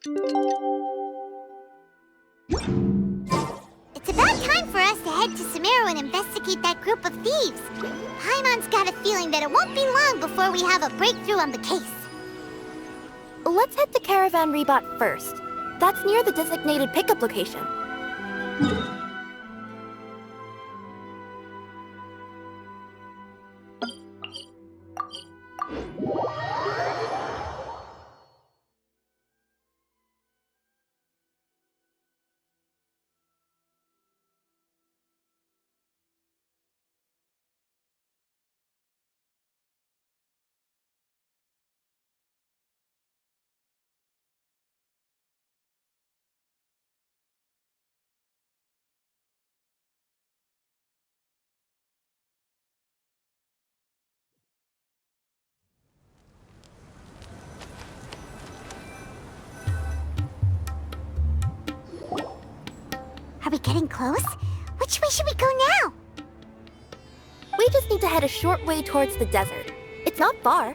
It's about time for us to head to Sumeru and investigate that group of thieves. Paimon's got a feeling that it won't be long before we have a breakthrough on the case. Let's head to Caravan Rebot first. That's near the designated pickup location. Are we getting close? Which way should we go now? We just need to head a short way towards the desert. It's not far.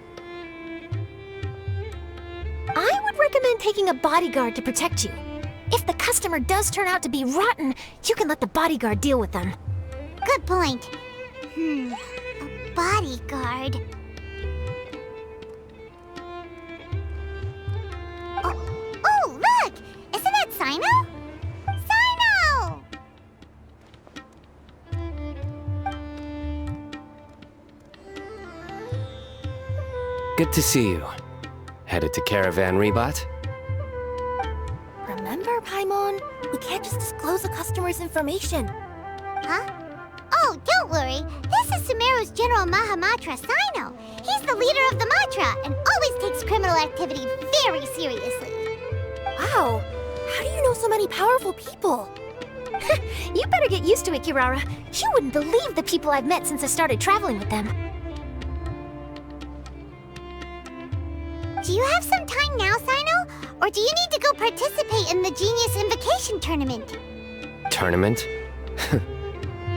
I would recommend taking a bodyguard to protect you. If the customer does turn out to be rotten, you can let the bodyguard deal with them. Good point. A bodyguard. Oh, look! Isn't that Sino? Sino! Good to see you. Headed to Caravan Rebot? Remember, Paimon? We can't just disclose a customer's information. Huh? Oh, don't worry. This is Sumeru's General Mahamatra, Sino. He's the leader of the Matra and always takes criminal activity very seriously. Wow! How do you know so many powerful people? You better get used to it, Kirara. You wouldn't believe the people I've met since I started traveling with them. Do you have some time now, Sino? Or do you need to go participate in the Genius Invocation tournament? Tournament?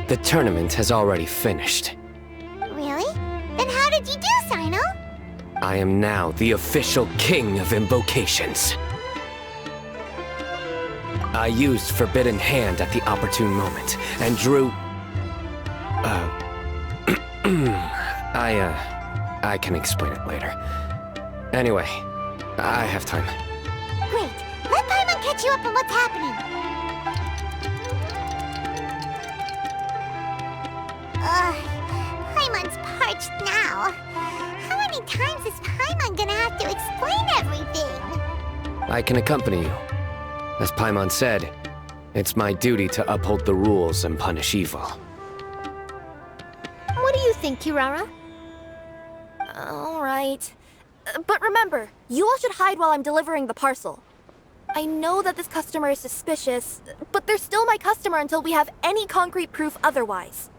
The tournament has already finished. Really? Then how did you do, Sino? I am now the official king of invocations. I used Forbidden Hand at the opportune moment, and drew... I can explain it later. Anyway, I have time. Great. Let Paimon catch you up on what's happening. Paimon's parched now. How many times is Paimon gonna have to explain everything? I can accompany you. As Paimon said, it's my duty to uphold the rules and punish evil. What do you think, Kirara? All right. But remember, you all should hide while I'm delivering the parcel. I know that this customer is suspicious, but they're still my customer until we have any concrete proof otherwise.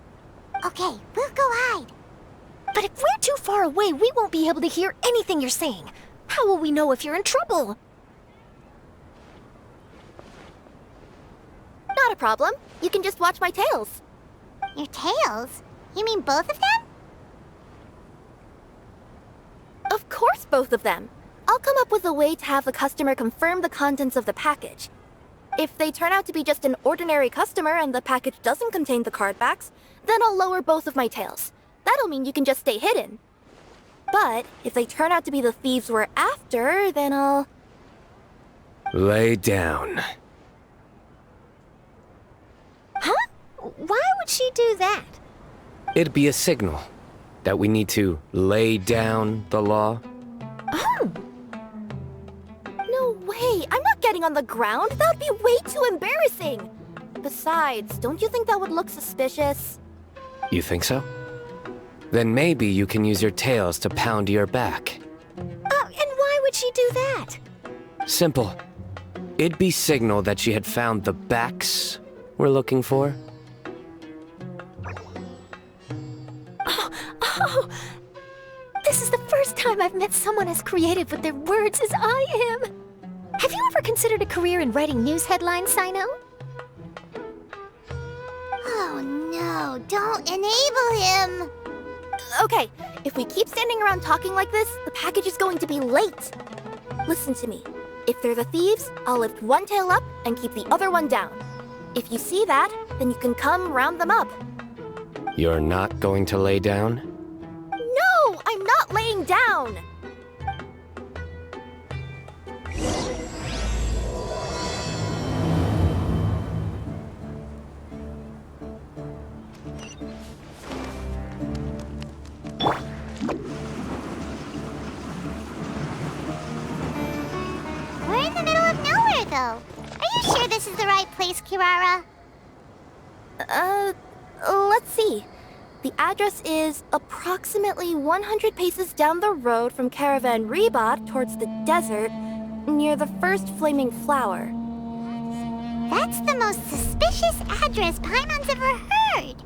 Okay, we'll go hide. But if we're too far away, we won't be able to hear anything you're saying. How will we know if you're in trouble? Not a problem. You can just watch my tails. Your tails? You mean both of them? Of course, both of them. I'll come up with a way to have the customer confirm the contents of the package. If they turn out to be just an ordinary customer and the package doesn't contain the card backs, then I'll lower both of my tails. That'll mean you can just stay hidden. But if they turn out to be the thieves we're after, then I'll... Lay down. Huh? Why would she do that? It'd be a signal that we need to lay down the law. Oh! No way! I'm not getting on the ground! That would be way too embarrassing! Besides, don't you think that would look suspicious? You think so? Then maybe you can use your tails to pound your back. And why would she do that? Simple. It'd be signal that she had found the backs we're looking for. Oh, this is the first time I've met someone as creative with their words as I am. Have you ever considered a career in writing news headlines, Sino? Oh no, don't enable him! Okay, if we keep standing around talking like this, the package is going to be late. Listen to me. If they're the thieves, I'll lift one tail up and keep the other one down. If you see that, then you can come round them up. You're not going to lay down? No, I'm not laying down! We're in the middle of nowhere, though. Are you sure this is the right place, Kirara? Let's see. The address is approximately 100 paces down the road from Caravan Reebot towards the desert, near the first flaming flower. That's the most suspicious address Paimon's ever heard.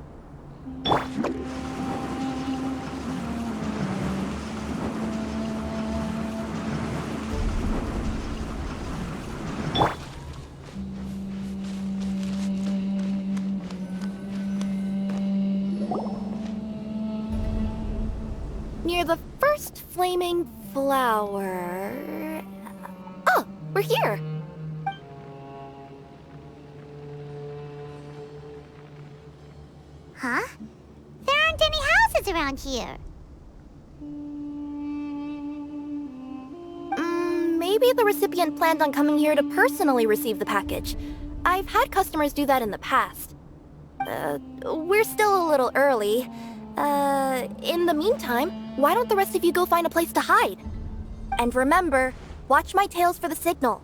Near the first flaming flower... Oh, we're here! Huh? There aren't any houses around here. Maybe the recipient planned on coming here to personally receive the package. I've had customers do that in the past. We're still a little early. In the meantime, why don't the rest of you go find a place to hide? And remember, watch my tails for the signal.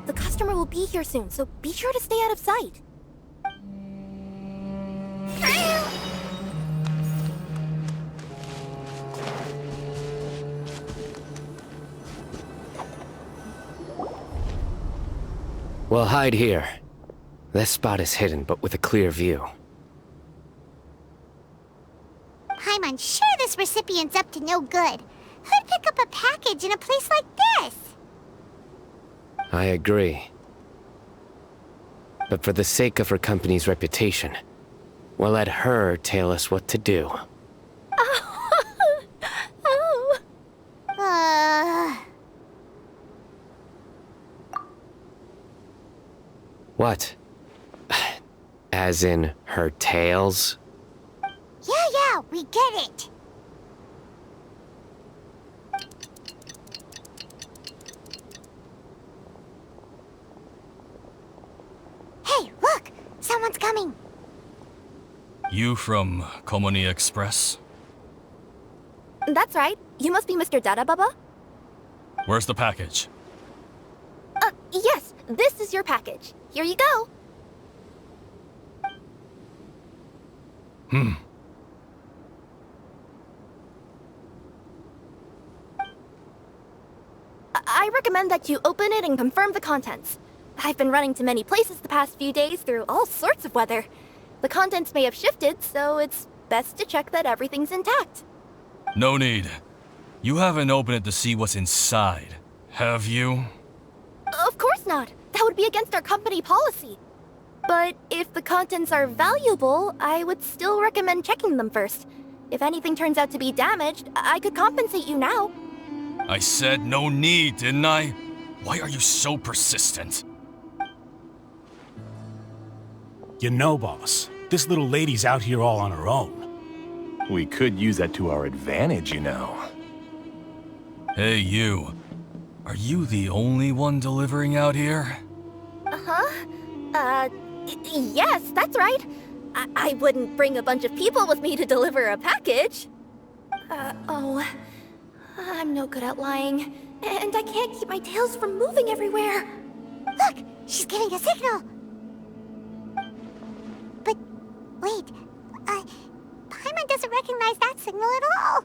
The customer will be here soon, so be sure to stay out of sight. We'll hide here. This spot is hidden, but with a clear view. Paimon's sure this recipient's up to no good. Who'd pick up a package in a place like this? I agree. But for the sake of her company's reputation, we'll let her tell us what to do. Oh. What? As in her tails? Yeah, we get it. Hey, look! Someone's coming. You from Culminate Express? That's right. You must be Mr. Dada Baba? Where's the package? Yes, this is your package. Here you go. I recommend that you open it and confirm the contents. I've been running to many places the past few days through all sorts of weather. The contents may have shifted, so it's best to check that everything's intact. No need. You haven't opened it to see what's inside, have you? Of course not. That would be against our company policy. But if the contents are valuable, I would still recommend checking them first. If anything turns out to be damaged, I could compensate you now. I said no need, didn't I? Why are you so persistent? You know, boss, this little lady's out here all on her own. We could use that to our advantage, you know. Hey, you. Are you the only one delivering out here? Yes, that's right. I wouldn't bring a bunch of people with me to deliver a package. I'm no good at lying. And I can't keep my tails from moving everywhere. Look, she's giving a signal. But wait, Paimon doesn't recognize that signal at all.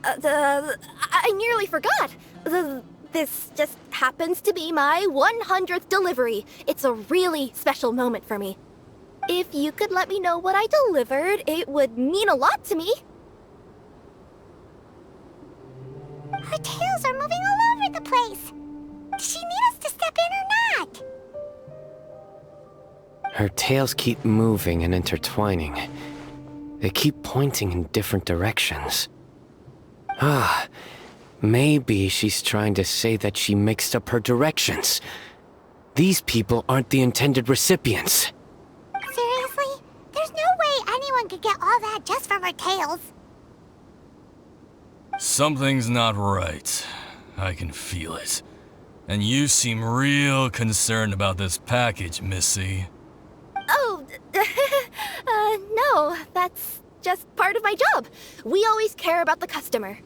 I nearly forgot. This just happens to be my 100th delivery. It's a really special moment for me. If you could let me know what I delivered, it would mean a lot to me. Her tails are moving all over the place. Does she need us to step in or not? Her tails keep moving and intertwining. They keep pointing in different directions. Ah, maybe she's trying to say that she mixed up her directions. These people aren't the intended recipients. Seriously? There's no way anyone could get all that just from her tails. Something's not right. I can feel it. And you seem real concerned about this package, Missy. Oh, no, that's just part of my job. We always care about the customer.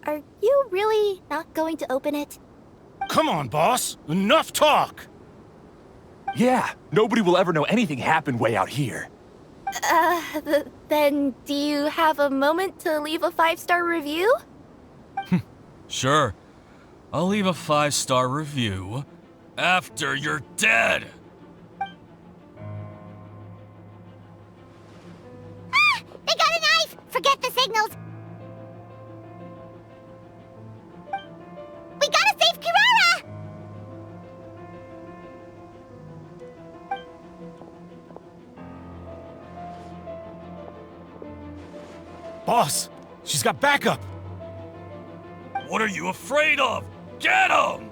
Are you really not going to open it? Come on, boss. Enough talk. Yeah, nobody will ever know anything happened way out here. Then do you have a moment to leave a 5-star review? Sure. I'll leave a 5-star review after you're dead. Ah! They got a knife! Forget the signals! We gotta save Kirara! Boss, she's got backup. What are you afraid of? Get him!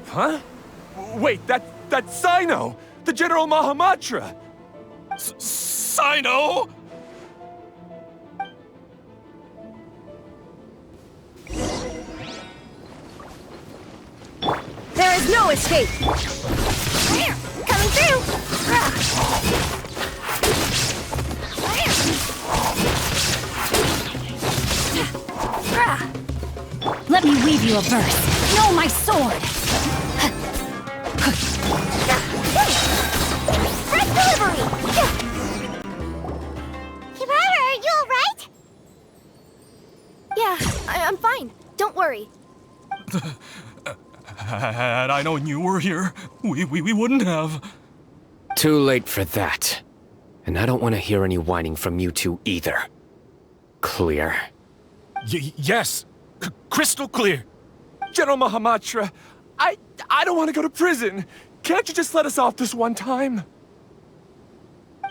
Huh? Wait, that's Sino! The General Mahamatra! Sino? There is no escape! Coming through! Let me weave you a verse. Know my sword! Fresh delivery! Kirara, are you alright? Yeah, I'm fine. Don't worry. Had I known you were here, we wouldn't have. Too late for that. And I don't want to hear any whining from you two either. Clear? Yes. Crystal clear. General Mahamatra, I don't want to go to prison. Can't you just let us off this one time?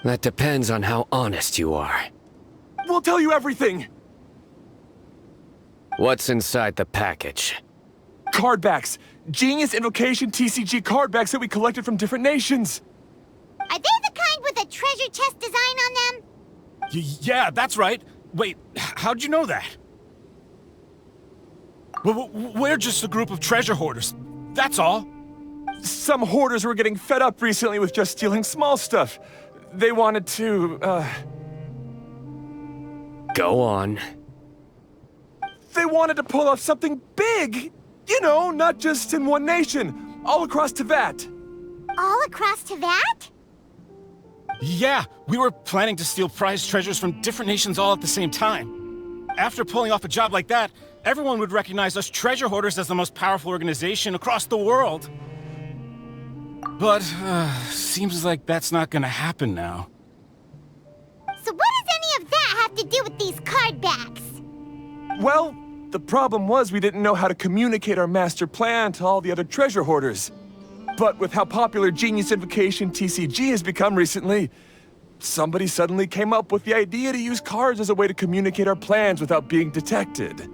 That depends on how honest you are. We'll tell you everything. What's inside the package? Card backs. Genius Invocation TCG card backs that we collected from different nations. Are they the kind with a treasure chest design on them? Yeah, that's right. Wait, how'd you know that? We're just a group of treasure hoarders. That's all. Some hoarders were getting fed up recently with just stealing small stuff. They wanted to, Go on. They wanted to pull off something big! You know, not just in one nation, all across Teyvat. All across Teyvat? Yeah, we were planning to steal prized treasures from different nations all at the same time. After pulling off a job like that, everyone would recognize us treasure hoarders as the most powerful organization across the world. But, seems like that's not gonna happen now. So what does any of that have to do with these card backs? Well, the problem was we didn't know how to communicate our master plan to all the other treasure hoarders. But with how popular Genius Invokation TCG has become recently, somebody suddenly came up with the idea to use cards as a way to communicate our plans without being detected.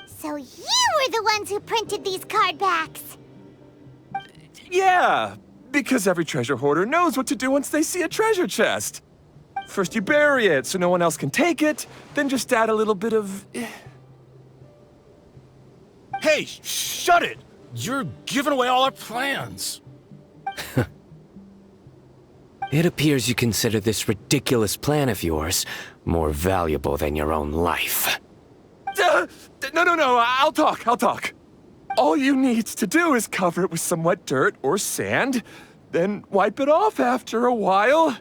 So you were the ones who printed these card backs? Yeah, because every treasure hoarder knows what to do once they see a treasure chest. First you bury it so no one else can take it, then just add a little bit of... Hey, shut it! You're giving away all our plans. It appears you consider this ridiculous plan of yours more valuable than your own life. No, I'll talk. All you need to do is cover it with some wet dirt or sand, then wipe it off after a while.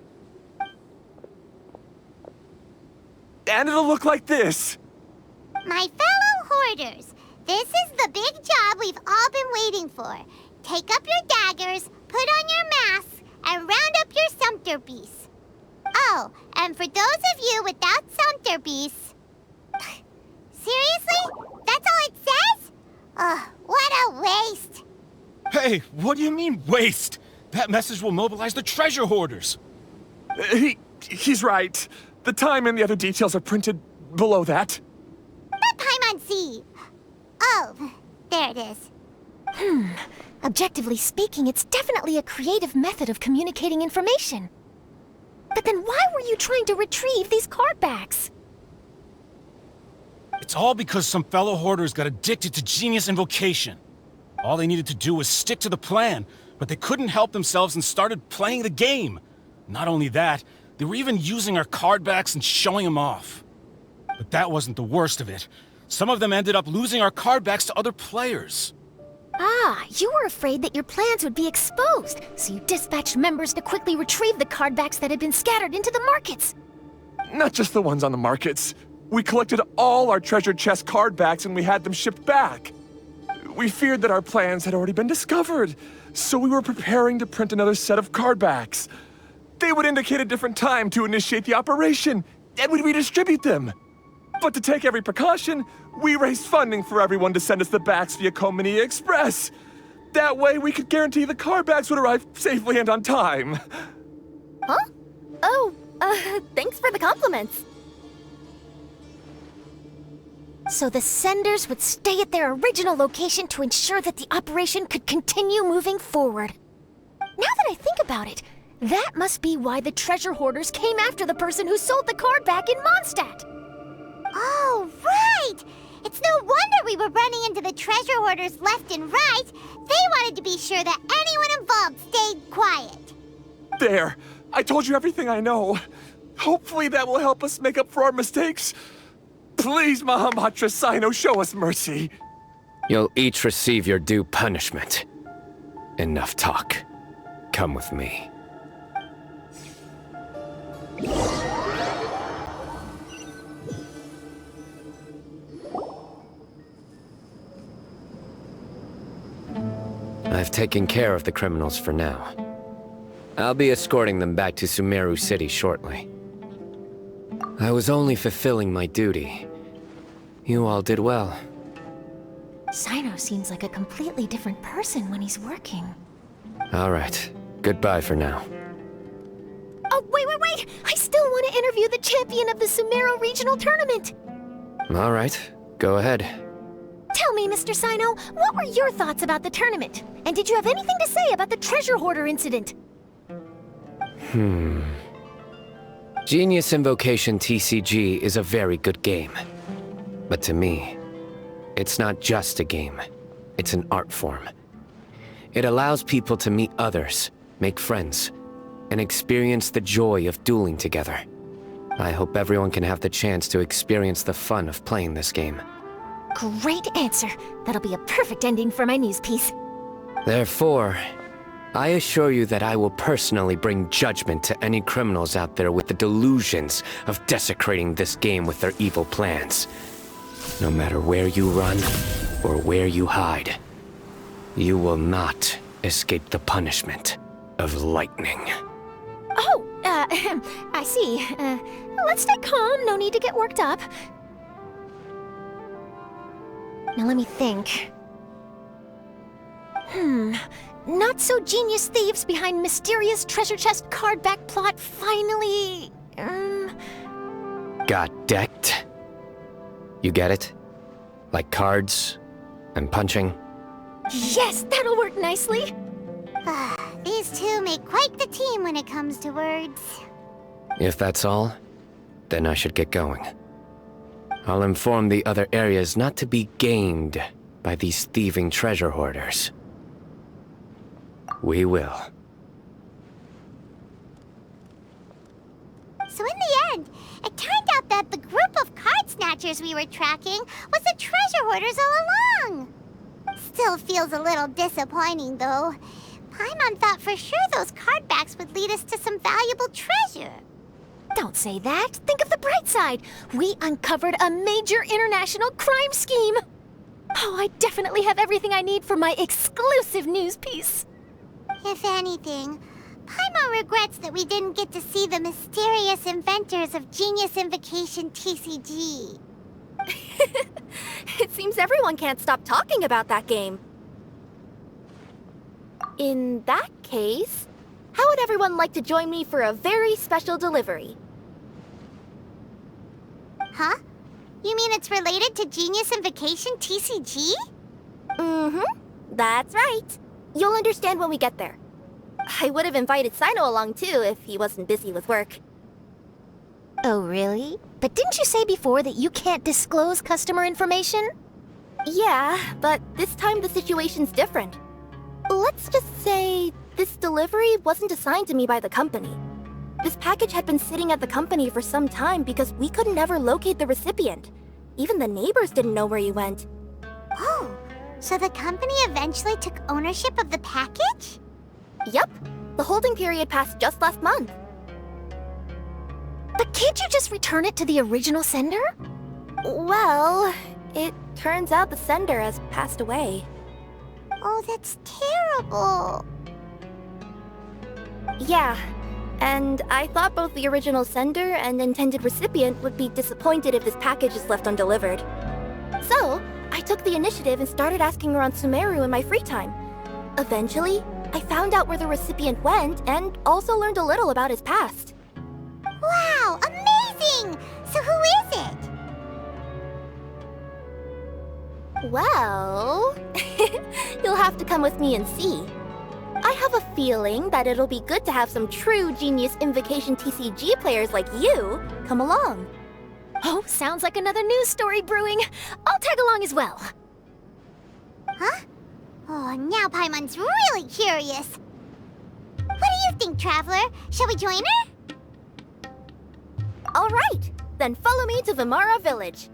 And it'll look like this. My fellow hoarders, this is the big job we've all been waiting for. Take up your daggers, put on your masks, and round up your sumpter beasts. Oh, and for those of you without Centerpiece... Seriously? That's all it says? Ugh, what a waste. Hey, what do you mean, waste? That message will mobilize the treasure hoarders. He's right. The time and the other details are printed below that. Not Paimon C. Oh, there it is. Objectively speaking, it's definitely a creative method of communicating information. But then why were you trying to retrieve these card backs? It's all because some fellow hoarders got addicted to Genius Invocation. All they needed to do was stick to the plan, but they couldn't help themselves and started playing the game. Not only that, they were even using our card backs and showing them off. But that wasn't the worst of it. Some of them ended up losing our card backs to other players. Ah, you were afraid that your plans would be exposed, so you dispatched members to quickly retrieve the card backs that had been scattered into the markets. Not just the ones on the markets. We collected all our treasure chest card backs and we had them shipped back. We feared that our plans had already been discovered, so we were preparing to print another set of card backs. They would indicate a different time to initiate the operation, and we'd redistribute them. But to take every precaution, we raised funding for everyone to send us the backs via Culminate Express. That way, we could guarantee the card backs would arrive safely and on time. Huh? Oh, thanks for the compliments. So the senders would stay at their original location to ensure that the operation could continue moving forward. Now that I think about it, that must be why the treasure hoarders came after the person who sold the card back in Mondstadt. Oh, right! It's no wonder we were running into the treasure hoarders left and right. They wanted to be sure that anyone involved stayed quiet. There! I told you everything I know. Hopefully that will help us make up for our mistakes. Please, Mahamatra Sino, show us mercy. You'll each receive your due punishment. Enough talk. Come with me. I've taken care of the criminals for now. I'll be escorting them back to Sumeru City shortly. I was only fulfilling my duty. You all did well. Sino seems like a completely different person when he's working. All right. Goodbye for now. Oh, wait! I still want to interview the champion of the Sumeru Regional Tournament! All right. Go ahead. Tell me, Mr. Sino, what were your thoughts about the tournament? And did you have anything to say about the treasure hoarder incident? Genius Invocation TCG is a very good game. But to me, it's not just a game. It's an art form. It allows people to meet others, make friends, and experience the joy of dueling together. I hope everyone can have the chance to experience the fun of playing this game. Great answer. That'll be a perfect ending for my news piece. Therefore, I assure you that I will personally bring judgment to any criminals out there with the delusions of desecrating this game with their evil plans. No matter where you run or where you hide, you will not escape the punishment of lightning. Oh, I see. Let's stay calm, no need to get worked up. Now let me think. Not so genius thieves behind mysterious treasure chest card back plot finally... Got decked? You get it? Like cards and punching? Yes, that'll work nicely. These two make quite the team when it comes to words. If that's all, then I should get going. I'll inform the other areas not to be gamed by these thieving treasure hoarders. We will. So in the end, it turned out that the group of card snatchers we were tracking was the treasure hoarders all along. Still feels a little disappointing, though. Paimon thought for sure those card backs would lead us to some valuable treasure. Don't say that. Think of the bright side. We uncovered a major international crime scheme. Oh, I definitely have everything I need for my exclusive news piece. If anything, Paimon regrets that we didn't get to see the mysterious inventors of Genius Invocation TCG. It seems everyone can't stop talking about that game. In that case, how would everyone like to join me for a very special delivery? Huh? You mean it's related to Genius Invocation TCG? Mm-hmm. That's right. You'll understand when we get there. I would have invited Sino along too if he wasn't busy with work. Oh, really? But didn't you say before that you can't disclose customer information? Yeah, but this time the situation's different. Let's just say this delivery wasn't assigned to me by the company. This package had been sitting at the company for some time because we could never locate the recipient. Even the neighbors didn't know where he went. Oh, so the company eventually took ownership of the package? Yup. The holding period passed just last month. But can't you just return it to the original sender? Well, it turns out the sender has passed away. Oh, that's terrible. Yeah, and I thought both the original sender and intended recipient would be disappointed if this package is left undelivered. So, I took the initiative and started asking around Sumeru in my free time. Eventually, I found out where the recipient went and also learned a little about his past. Wow, amazing! So who is it? Well, you'll have to come with me and see. I have a feeling that it'll be good to have some true Genius Invocation TCG players like you come along. Oh, sounds like another news story brewing. I'll tag along as well. Huh? Oh, now Paimon's really curious. What do you think, Traveler? Shall we join her? All right, then follow me to Vimara Village.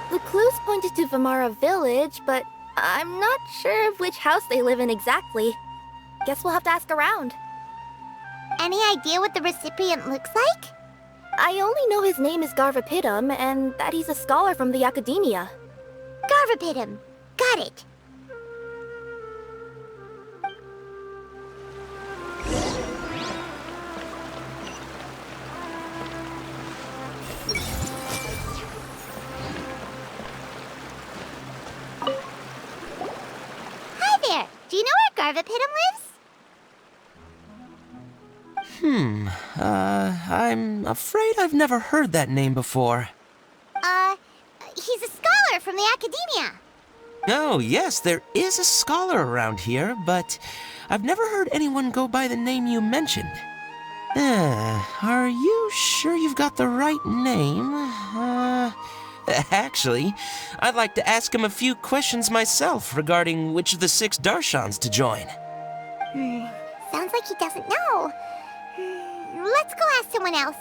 The clues pointed to Vimara Village, but I'm not sure of which house they live in exactly. Guess we'll have to ask around. Any idea what the recipient looks like? I only know his name is Garvapidum and that he's a scholar from the Academia. Garvapidum. Got it. Hi there. Do you know where Garvapidum lives? I'm afraid I've never heard that name before. He's a scholar from the Academia. Oh, yes, there is a scholar around here, but I've never heard anyone go by the name you mentioned. Are you sure you've got the right name? Actually, I'd like to ask him a few questions myself regarding which of the 6 Darshans to join. Sounds like he doesn't know. Let's go ask someone else.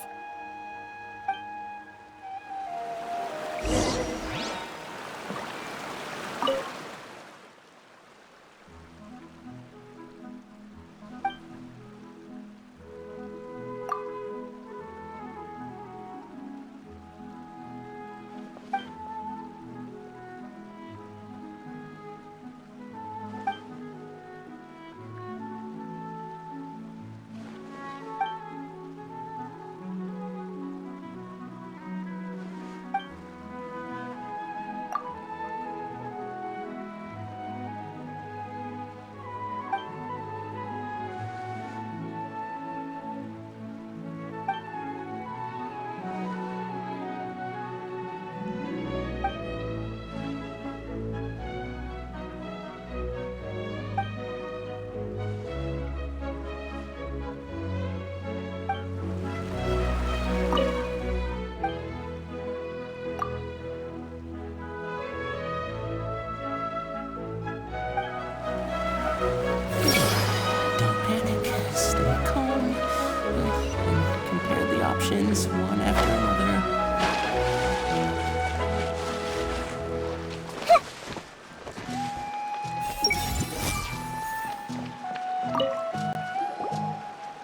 options, one after another.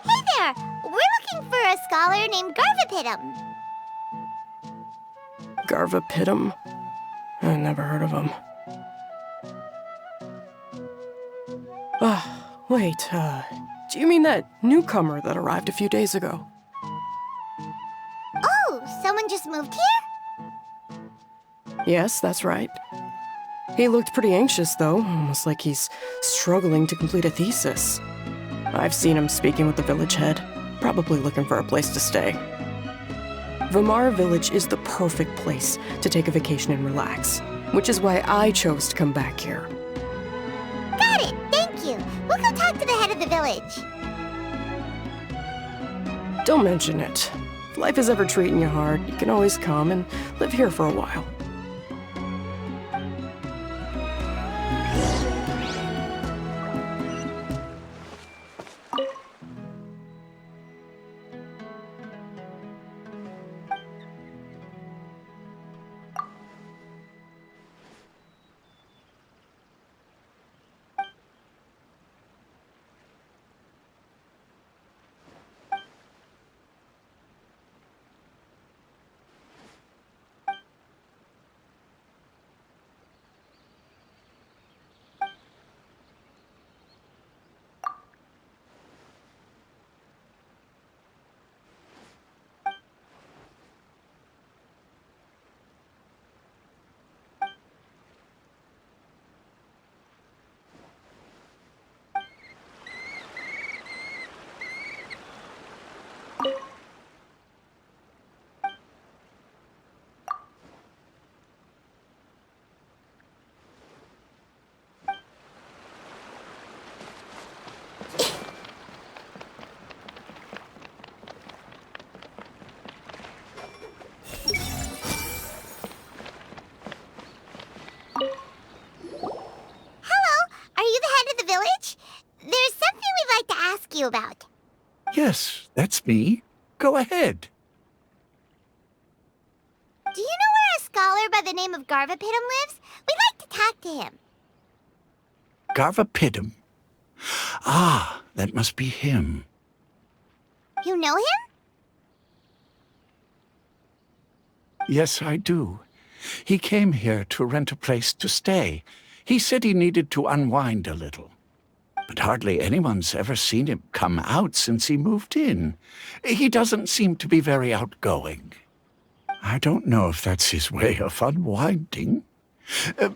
Hey there! We're looking for a scholar named Garvapitum. Garvapitum? I never heard of him. Wait, do you mean that newcomer that arrived a few days ago? Oh, someone just moved here? Yes, that's right. He looked pretty anxious, though, almost like he's struggling to complete a thesis. I've seen him speaking with the village head, probably looking for a place to stay. Vamar Village is the perfect place to take a vacation and relax, which is why I chose to come back here. Got it, thank you. We'll go talk to the head of the village. Don't mention it. If life is ever treating you hard, you can always come and live here for a while. You about. Yes, that's me. Go ahead. Do you know where a scholar by the name of Garvapitum lives? We'd like to talk to him. Garvapitum. Ah, that must be him. You know him? Yes, I do. He came here to rent a place to stay. He said he needed to unwind a little. But hardly anyone's ever seen him come out since he moved in. He doesn't seem to be very outgoing. I don't know if that's his way of unwinding,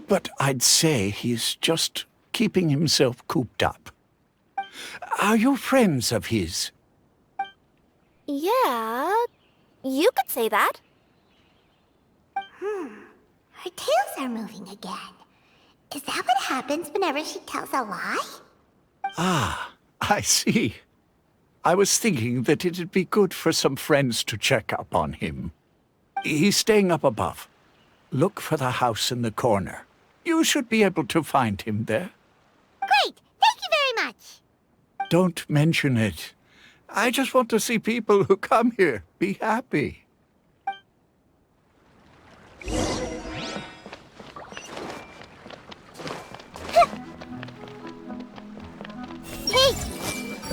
but I'd say he's just keeping himself cooped up. Are you friends of his? Yeah, you could say that. Her tails are moving again. Is that what happens whenever she tells a lie? Ah, I see. I was thinking that it'd be good for some friends to check up on him. He's staying up above. Look for the house in the corner. You should be able to find him there. Great! Thank you very much! Don't mention it. I just want to see people who come here be happy.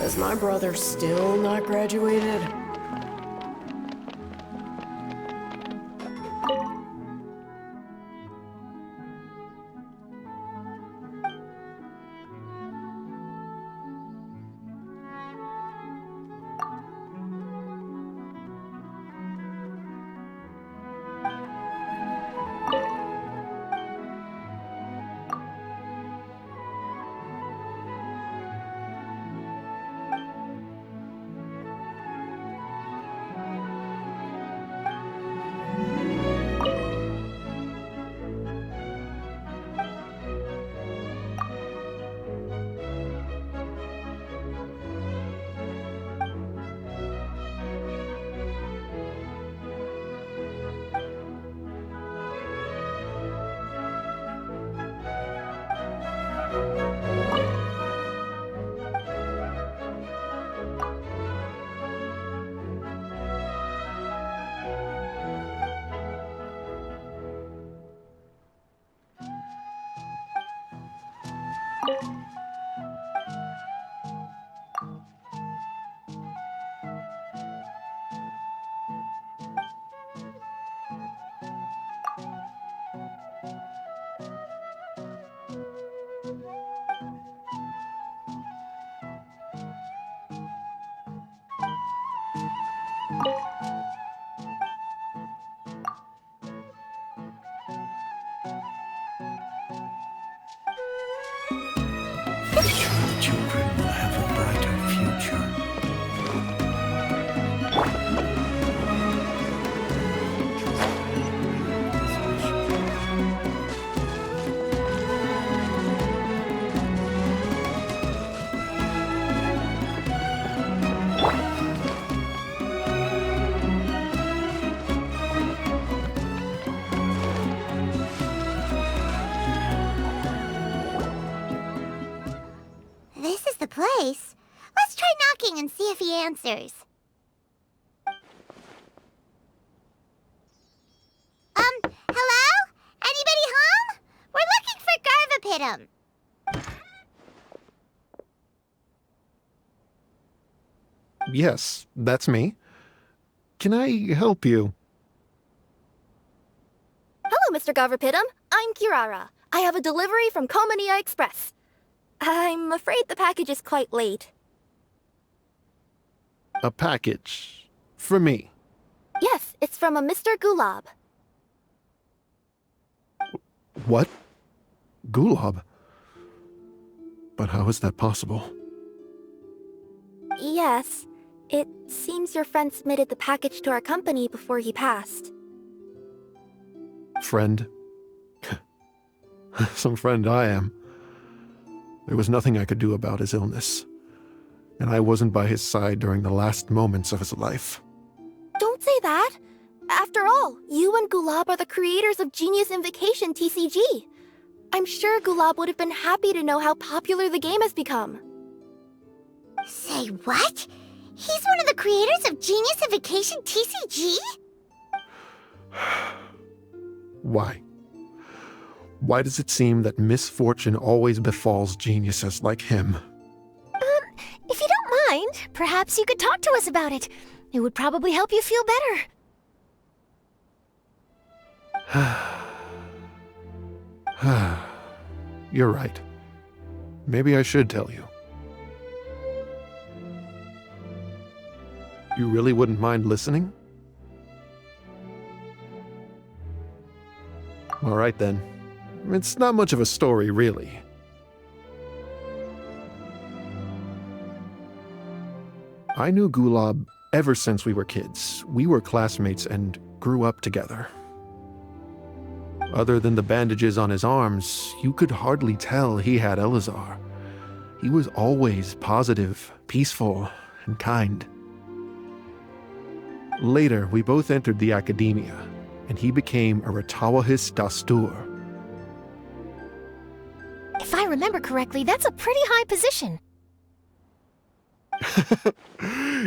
Is my brother still not graduated? Your children will have a brighter future. This is the place. Let's try knocking and see if he answers. Hello? Anybody home? We're looking for Garvapitum. Yes, that's me. Can I help you? Hello, Mr. Garvapitum. I'm Kirara. I have a delivery from Culminate Express. I'm afraid the package is quite late. A package. For me. Yes, it's from a Mr. Gulab. What? Gulab? But how is that possible? Yes. It seems your friend submitted the package to our company before he passed. Friend? Some friend I am. There was nothing I could do about his illness, and I wasn't by his side during the last moments of his life. Don't say that! After all, you and Gulab are the creators of Genius Invokation TCG. I'm sure Gulab would have been happy to know how popular the game has become. Say what? He's one of the creators of Genius Invokation TCG? Why? Why does it seem that misfortune always befalls geniuses like him? If you don't mind, perhaps you could talk to us about it. It would probably help you feel better. You're right. Maybe I should tell you. You really wouldn't mind listening? All right then. It's not much of a story, really. I knew Gulab ever since we were kids. We were classmates and grew up together. Other than the bandages on his arms, you could hardly tell he had Elazar. He was always positive, peaceful, and kind. Later, we both entered the academia, and he became a Ratawahis Dastur. If I remember correctly, that's a pretty high position.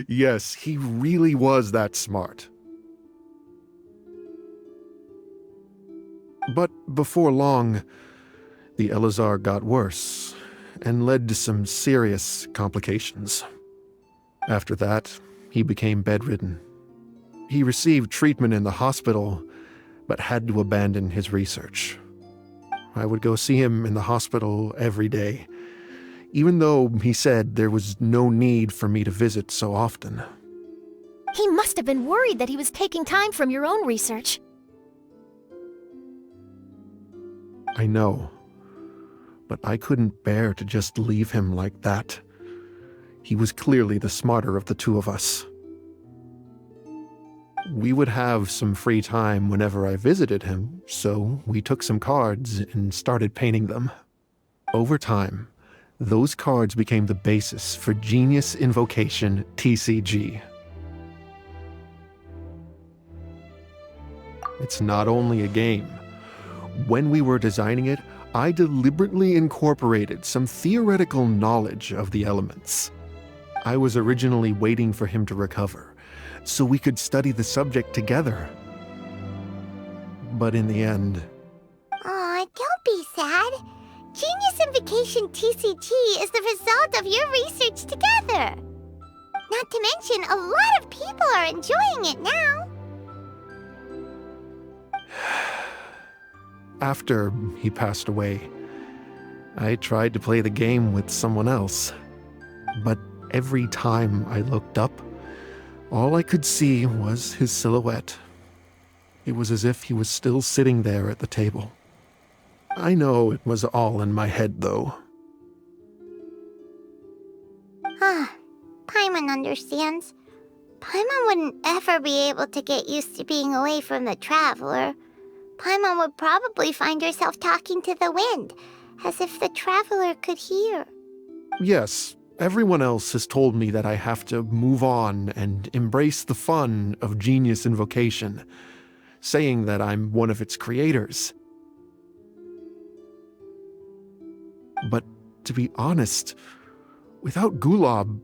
Yes, he really was that smart. But before long, the Elazar got worse and led to some serious complications. After that, he became bedridden. He received treatment in the hospital, but had to abandon his research. I would go see him in the hospital every day, even though he said there was no need for me to visit so often. He must have been worried that he was taking time from your own research. I know, but I couldn't bear to just leave him like that. He was clearly the smarter of the two of us. We would have some free time whenever I visited him, so we took some cards and started painting them. Over time, those cards became the basis for Genius Invocation TCG. It's not only a game. When we were designing it, I deliberately incorporated some theoretical knowledge of the elements. I was originally waiting for him to recover, so we could study the subject together. But in the end... Aw, don't be sad. Genius Invocation TCG is the result of your research together. Not to mention, a lot of people are enjoying it now. After he passed away, I tried to play the game with someone else. But every time I looked up, all I could see was his silhouette. It was as if he was still sitting there at the table. I know it was all in my head, though. Paimon understands. Paimon wouldn't ever be able to get used to being away from the Traveler. Paimon would probably find herself talking to the wind, as if the Traveler could hear. Yes, everyone else has told me that I have to move on and embrace the fun of Genius Invocation, saying that I'm one of its creators. But to be honest, without Gulob,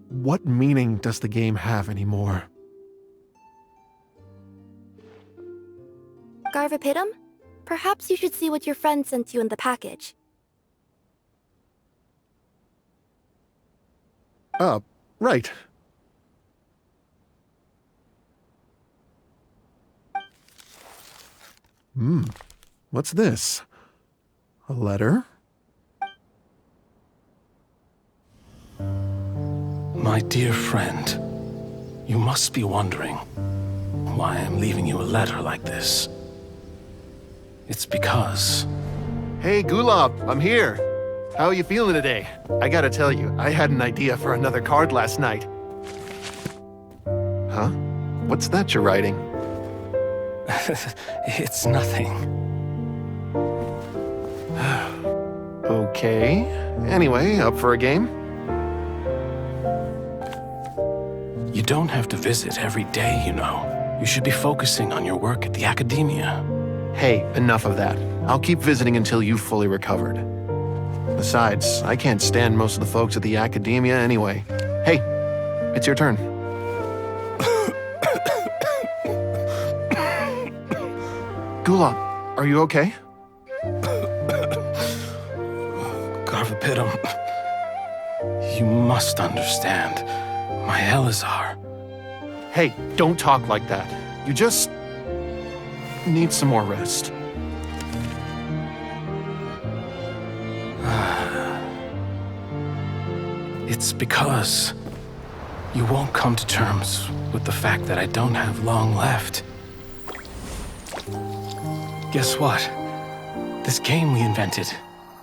what meaning does the game have anymore? Garvapitum, perhaps you should see what your friend sent you in the package. Right. What's this? A letter? My dear friend, you must be wondering why I'm leaving you a letter like this. It's because... Hey, Gulob, I'm here. How are you feeling today? I gotta tell you, I had an idea for another card last night. Huh? What's that you're writing? It's nothing. Okay. Anyway, up for a game? You don't have to visit every day, you know. You should be focusing on your work at the academia. Hey, enough of that. I'll keep visiting until you've fully recovered. Besides, I can't stand most of the folks at the academia anyway. Hey, it's your turn. Gulob, are you okay? Garvapitum, you must understand. My Elazar. Hey, don't talk like that. You just need some more rest. It's because you won't come to terms with the fact that I don't have long left. Guess what? This game we invented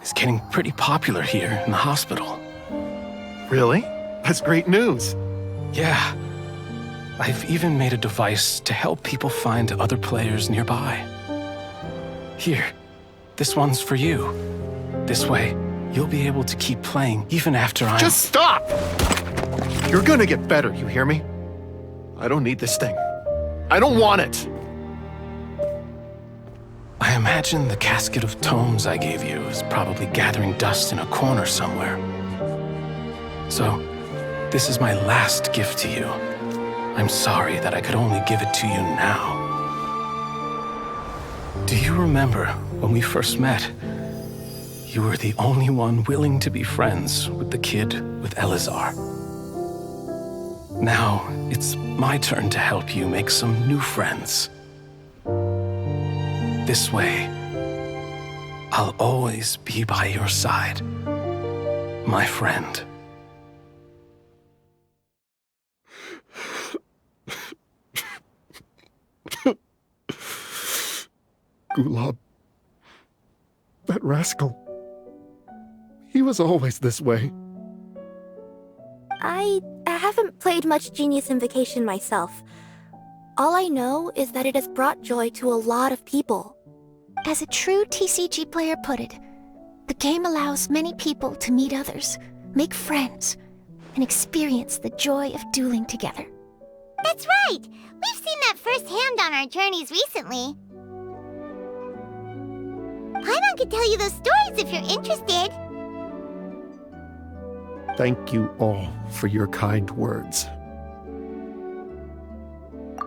is getting pretty popular here in the hospital. Really? That's great news. Yeah. I've even made a device to help people find other players nearby. Here, this one's for you. This way, you'll be able to keep playing even after I'm... Just stop! You're gonna get better, you hear me? I don't need this thing. I don't want it! I imagine the casket of tomes I gave you is probably gathering dust in a corner somewhere. So, this is my last gift to you. I'm sorry that I could only give it to you now. Do you remember when we first met? You were the only one willing to be friends with the kid with Elazar. Now, it's my turn to help you make some new friends. This way, I'll always be by your side, my friend. Gulob. That rascal. He was always this way. I haven't played much Genius Invocation myself. All I know is that it has brought joy to a lot of people. As a true TCG player put it, the game allows many people to meet others, make friends, and experience the joy of dueling together. That's right! We've seen that firsthand on our journeys recently. Paimon could tell you those stories if you're interested. Thank you all for your kind words.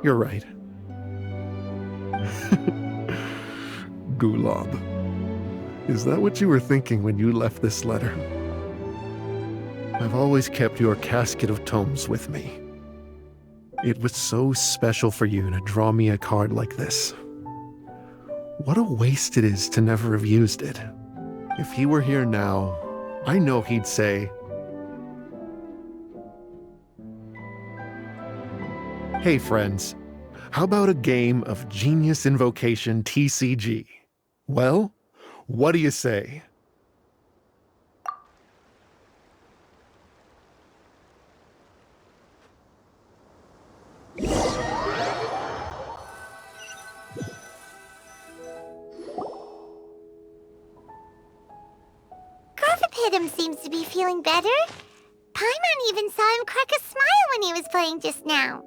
You're right. Gulob. Is that what you were thinking when you left this letter? I've always kept your casket of tomes with me. It was so special for you to draw me a card like this. What a waste it is to never have used it. If he were here now, I know he'd say, "Hey friends, how about a game of Genius Invocation TCG? Well, what do you say?" Garfapidum seems to be feeling better. Paimon even saw him crack a smile when he was playing just now.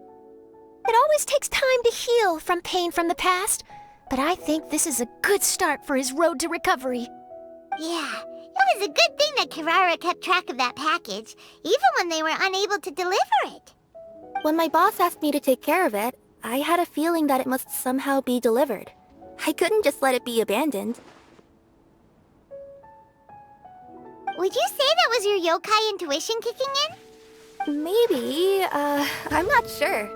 It always takes time to heal from pain from the past, but I think this is a good start for his road to recovery. Yeah, it was a good thing that Kirara kept track of that package, even when they were unable to deliver it. When my boss asked me to take care of it, I had a feeling that it must somehow be delivered. I couldn't just let it be abandoned. Would you say that was your yokai intuition kicking in? Maybe, I'm not sure.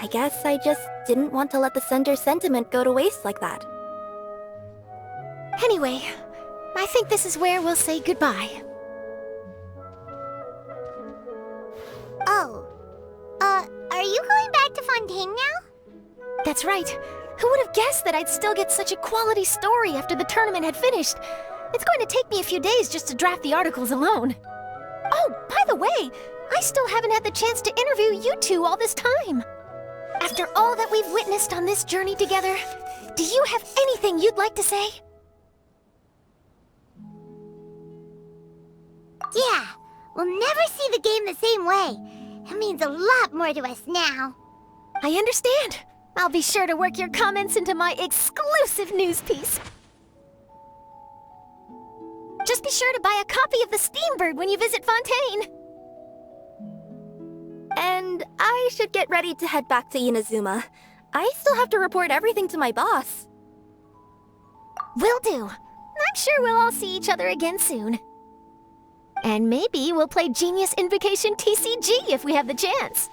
I guess I just didn't want to let the sender's sentiment go to waste like that. Anyway, I think this is where we'll say goodbye. Oh, are you going back to Fontaine now? That's right. Who would have guessed that I'd still get such a quality story after the tournament had finished? It's going to take me a few days just to draft the articles alone. Oh, by the way, I still haven't had the chance to interview you two all this time. After all that we've witnessed on this journey together, do you have anything you'd like to say? Yeah, we'll never see the game the same way. It means a lot more to us now. I understand. I'll be sure to work your comments into my exclusive news piece. Just be sure to buy a copy of the Steambird when you visit Fontaine. And I should get ready to head back to Inazuma. I still have to report everything to my boss. Will do. I'm sure we'll all see each other again soon. And maybe we'll play Genius Invocation TCG if we have the chance.